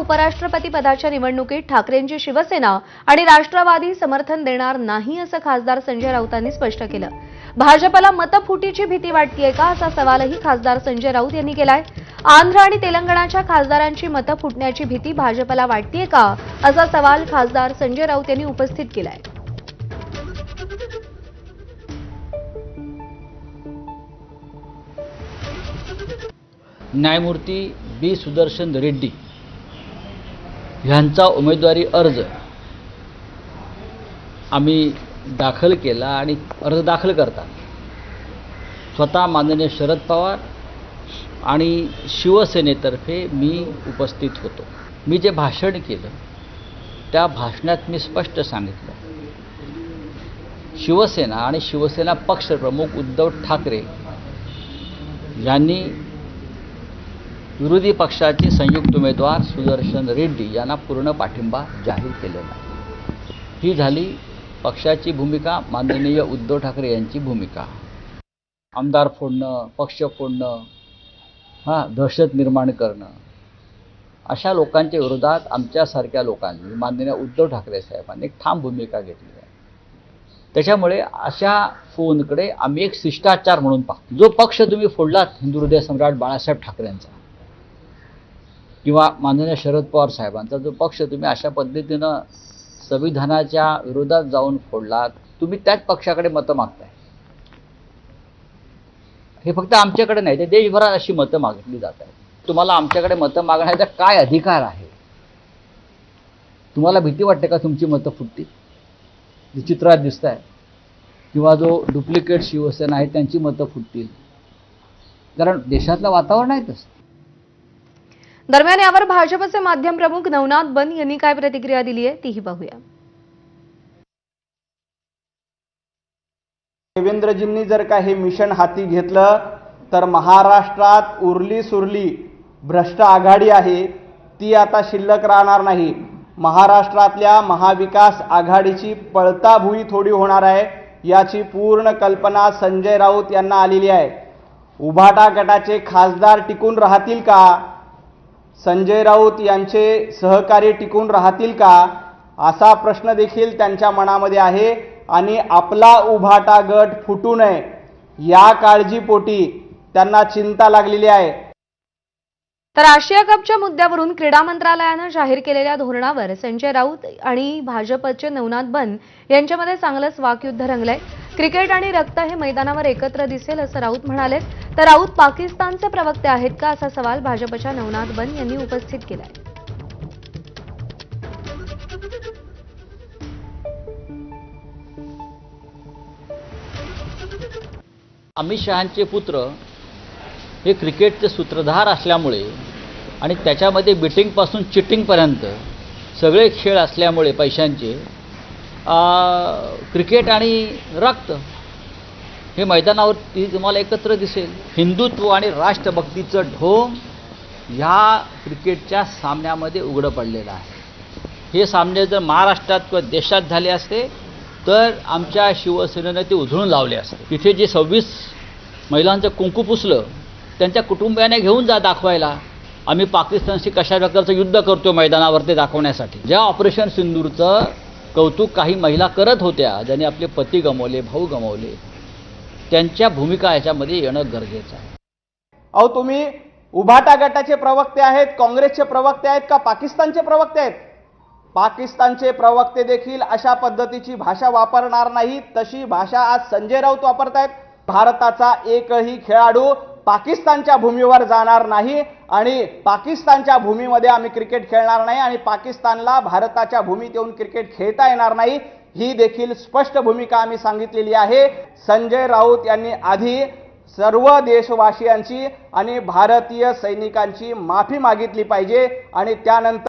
उपराष्ट्रपती पदाच्या निवडणुकीत ठाकरेंची शिवसेना आणि राष्ट्रवादी समर्थन देणार नाही असं खासदार संजय राऊतांनी स्पष्ट केलं। भाजपला मतफुटीची भीती वाटतेय का असा सवालही खासदार संजय राऊत यांनी केलाय। आंध्र आणि तेलंगणाच्या खासदारांची मतं फुटण्याची भीती भाजपला वाटतेय का असा सवाल खासदार संजय राऊत यांनी उपस्थित केलाय। न्यायमूर्ती बी सुदर्शन रेड्डी यांचा उमेदवारी अर्ज आम्ही दाखल केला आणि अर्ज दाखल करताना स्वतः माननीय शरद पवार आणि शिवसेनेतर्फे मी उपस्थित होतो। मी जे भाषण केलं त्या भाषणात मी स्पष्ट सांगितलं, शिवसेना आणि शिवसेना पक्षप्रमुख उद्धव ठाकरे यांनी विरोधी पक्षाचे संयुक्त उमेदवार सुदर्शन रेड्डी यांना पूर्ण पाठिंबा जाहीर केलेला आहे। ही झाली पक्षाची भूमिका, माननीय उद्धव ठाकरे यांची भूमिका। आमदार फोडणं, पक्ष फोडणं, दहशत निर्माण करणं, अशा लोकांच्या विरोधात आमच्यासारख्या लोकांनी, माननीय उद्धव ठाकरे साहेबांनी एक ठाम भूमिका घेतली आहे। त्याच्यामुळे अशा फोनकडे आम्ही एक शिष्टाचार म्हणून पाहतो। जो पक्ष तुम्ही फोडलात, हिंदू हृदय सम्राट बाळासाहेब ठाकरेंचा किंवा माननीय शरद पवार साहेबांचा जो पक्ष तुम्ही अशा पद्धतीनं संविधानाच्या विरोधात जाऊन फोडलात, तुम्ही त्याच पक्षाकडे मतं मागताय। हे फक्त आमच्याकडे नाही, ते देशभरात अशी मतं मागितली जात आहेत। तुम्हाला आमच्याकडे मतं मागण्याचा काय अधिकार आहे? तुम्हाला भीती वाटते का तुमची मतं फुटतील, जे चित्रात दिसत आहे, किंवा जो डुप्लिकेट शिवसेना आहे त्यांची मतं फुटतील? कारण देशातलं वातावरण आहे तसं। दरम्यान यावर भाजपचे माध्यम प्रमुख नवनाथ बन यांनी काय प्रतिक्रिया दिली आहे तीही पाहूया। देवेंद्रजींनी जर का हे मिशन हाती घेतलं तर महाराष्ट्रात उरली सुरली भ्रष्ट आघाडी आहे ती आता शिल्लक राहणार नाही। महाराष्ट्रातल्या महाविकास आघाडीची पळताभुई थोडी होणार आहे, याची पूर्ण कल्पना संजय राऊत यांना आलेली आहे। उभाटा गटाचे खासदार टिकून राहतील का? संजय राऊत यांचे सहकारी टिकून राहतील का? असा प्रश्न देखील त्यांच्या मनामध्ये आहे आणि आपला उभाटा गट फुटू नये या काळजीपोटी त्यांना चिंता लागलेली आहे। तर आशिया कपच्या मुद्द्यावरून क्रीडा मंत्रालयानं जाहीर केलेल्या धोरणावर संजय राऊत आणि भाजपचे नवनाथ बन यांच्यामध्ये चांगलंच वाकयुद्ध रंगलंय। क्रिकेट आणि रक्त हे मैदानावर एकत्र दिसेल असं राऊत म्हणाले। तर राऊत पाकिस्तानचे प्रवक्ते आहेत का असा सवाल भाजपच्या नवनाथ बन यांनी उपस्थित केलाय। अमित शहांचे पुत्र हे क्रिकेटचे सूत्रधार असल्यामुळे आणि त्याच्यामध्ये बेटिंगपासून चिटिंगपर्यंत सगळे खेळ असल्यामुळे पैशांचे, क्रिकेट आणि रक्त हे मैदानावर तुम्हाला एकत्र दिसेल। हिंदुत्व आणि राष्ट्रभक्तीचं ढोंग ह्या क्रिकेटच्या सामन्यामध्ये उघडं पडलेलं आहे। हे सामने जर महाराष्ट्रात किंवा देशात झाले असते तर आमच्या शिवसेनेनं ते उधळून लावले असते। तिथे जे 26 महिलांचं कुंकू पुसलं, त्यांच्या कुटुंबियांना घेऊन जा दाखवायला आम्ही पाकिस्तानशी कशा प्रकारचं युद्ध करतो मैदानावर ते दाखवण्यासाठी। ज्या ऑपरेशन सिंदूरचं कौतुक काही महिला करत होत्या, ज्यांनी आपले पती गमावले, भाऊ गमावले, त्यांच्या भूमिका याच्यामध्ये येणं गरजेचं आहे। अहो, तुम्ही उभाटा गटाचे प्रवक्ते आहेत, काँग्रेसचे प्रवक्ते आहेत का पाकिस्तानचे प्रवक्ते आहेत? पाकिस्तानचे प्रवक्ते देखील अशा पद्धतीची भाषा वापरणार नाहीत, तशी भाषा आज संजय राऊत वापरतायत। भारताचा एकही खेळाडू पाकिस्तानच्या भूमीवर जाणार नाही आणि पाकिस्तानच्या भूमीमध्ये आम्ही क्रिकेट खेळणार नाही आणि पाकिस्तानला भारताच्या भूमीत येऊन क्रिकेट खेळता येणार नाही, ही देखील स्पष्ट भूमिका आम्ही सांगितलेली आहे। संजय राऊत यांनी आधी सर्व देशवासियांची आणि भारतीय सैनिकांची माफी मागितली पाहिजे आणि त्यानंतर